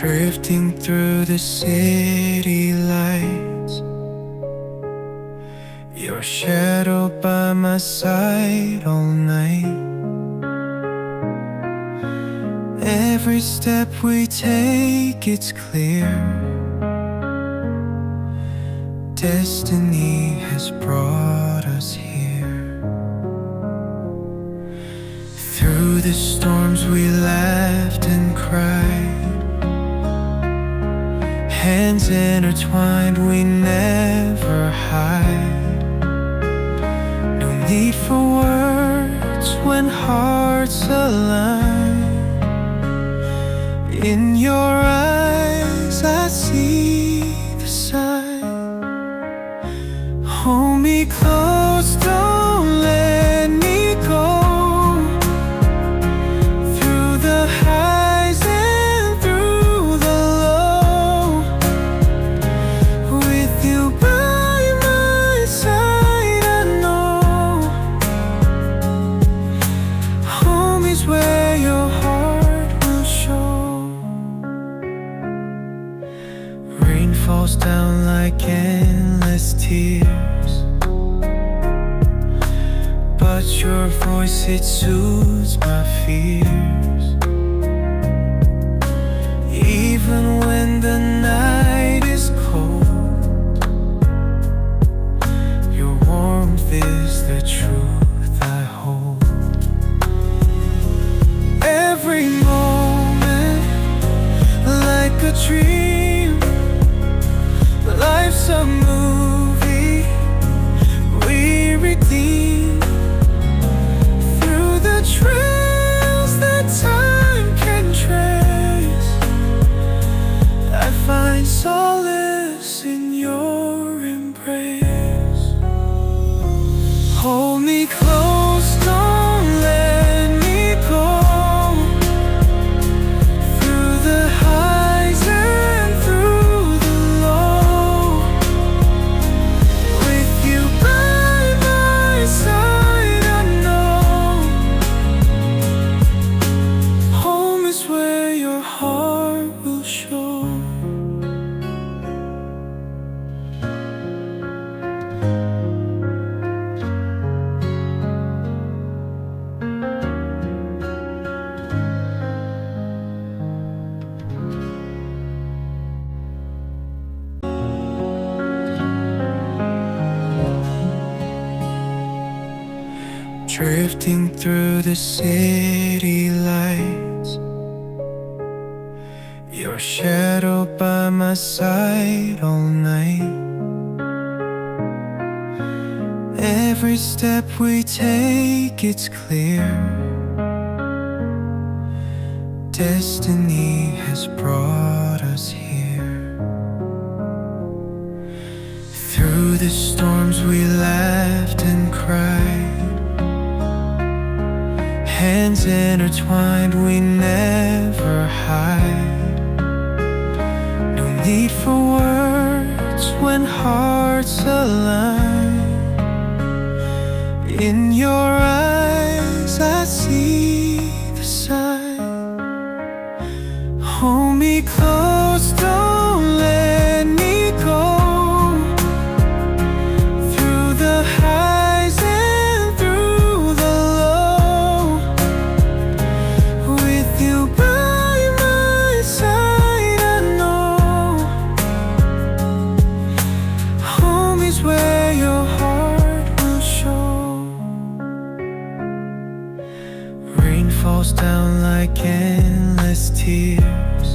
Drifting through the city lights, your shadow by my side all night. Every step we take, it's clear. Destiny has brought us here. Through the storms we laughed and cried, hands intertwined, we never hide. No need for words when hearts align. In your eyes I see the sign. Hold me close, don't let me go. Through the highs and through the low, with you by my side, I know home is where your heart will show. Rain falls down like endless tears, but your voice, it soothes my fears. Even when the night is cold, your warmth is the truth I hold. Every moment like a dream, life's a movie we redeem. Through the trails that time can trace, I find solace in your embrace. Hold me close, don't let me go. Through the highs and through the low, with you by my side, I know home is where your heart will show. Drifting through the city lights, your shadow by my side all night. Every step we take, it's clear. Destiny has brought us here. Through the storms we laughed and cried, hands intertwined, we never hide. No need for words when hearts align. In your eyes I see the sign. Hold me close, don't let me go. Through the highs and through the low, with you by my side, I know home is where your heart will show. Rain falls down like endless tears,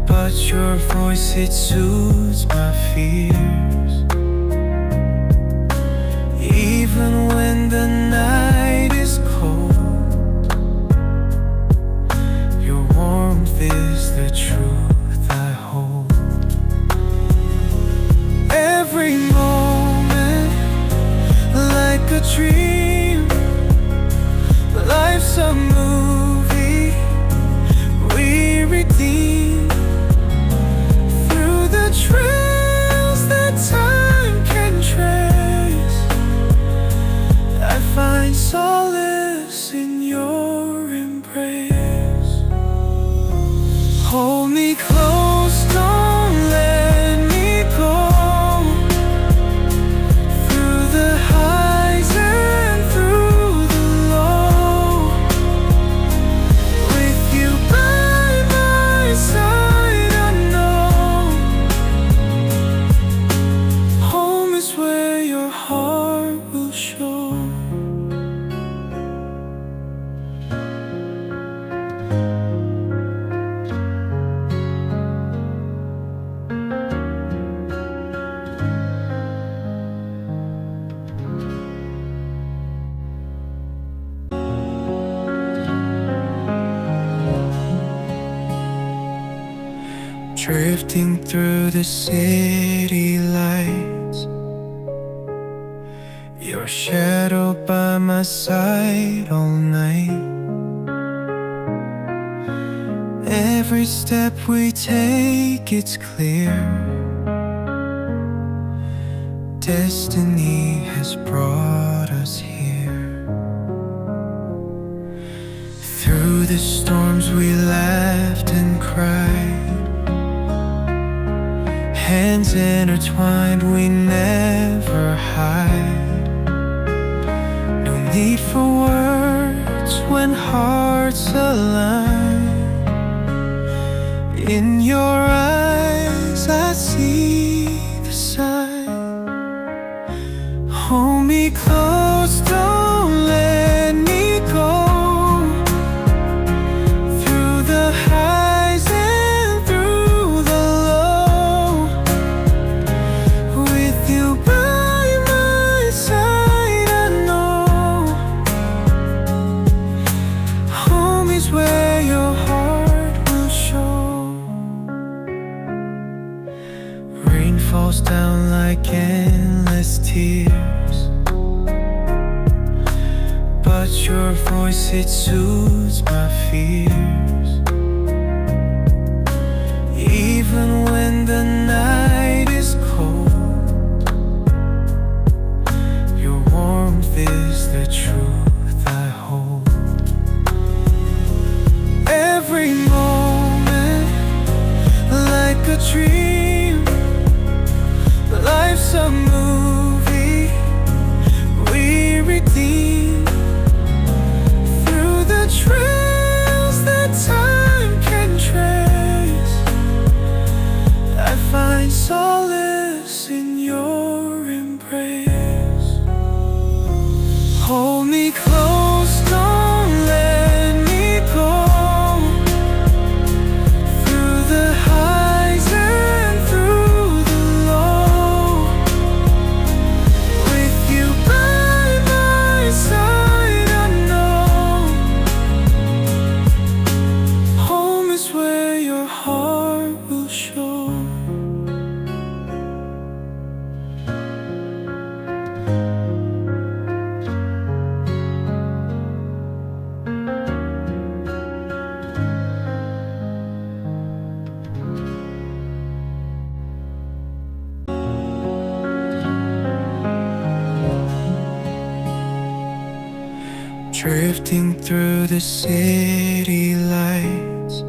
but your voice, it soothes my fears. Even when the night is cold, your warmth is the truth I hold. Every moment like a dream, life's a movie we redeem. Through the trails that time can trace, I find solace in your embrace. Hold me close, don't let me go. Through the highs and through the low, with you by my side, I know home is where your heart will show. Drifting through the city lights, your shadow by my side all night. Every step we take, it's clear. Destiny has brought us here. Through the storms we laughed and cried, hands intertwined, we never hide. No need for words when hearts align. In your eyes I see the sign. Hold me close, don't let me go. Through the highs and through the low, with you by my side, I know home is where your heart will show. Rain falls down like endless tears, but your voice, it soothes my fears. Even when the night is cold, your warmth is the truth I hold. Every moment like a dream, life's a movie we redeem. Through the trails that time can trace, I find solace in your embrace. Hold me close, don't let me go. Through the highs and through the low, with you by my side, I know home is where your heart will show. Drifting through the city lights,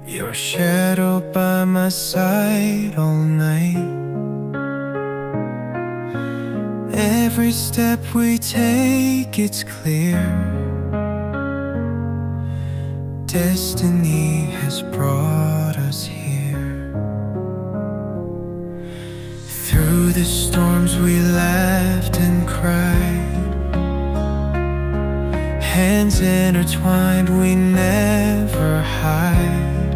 your shadow by my side all night. Every step we take, it's clear. Destiny has brought us here. Through the storms we laughed and cried, hands intertwined, we never hide.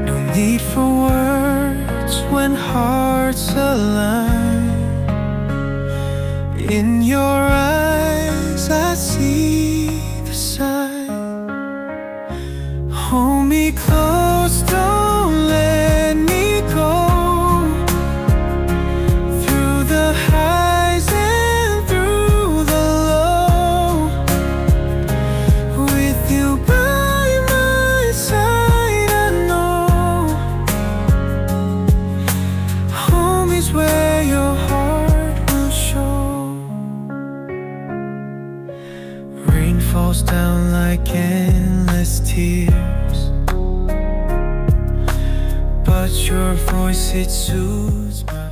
No need for words when hearts align. In your eyes I see the sign. Hold me close, don't let me go. Through the highs and through the low, with you by my side, I know home is where your heart will show. Rain falls down like endless tears, but your voice, it soothes my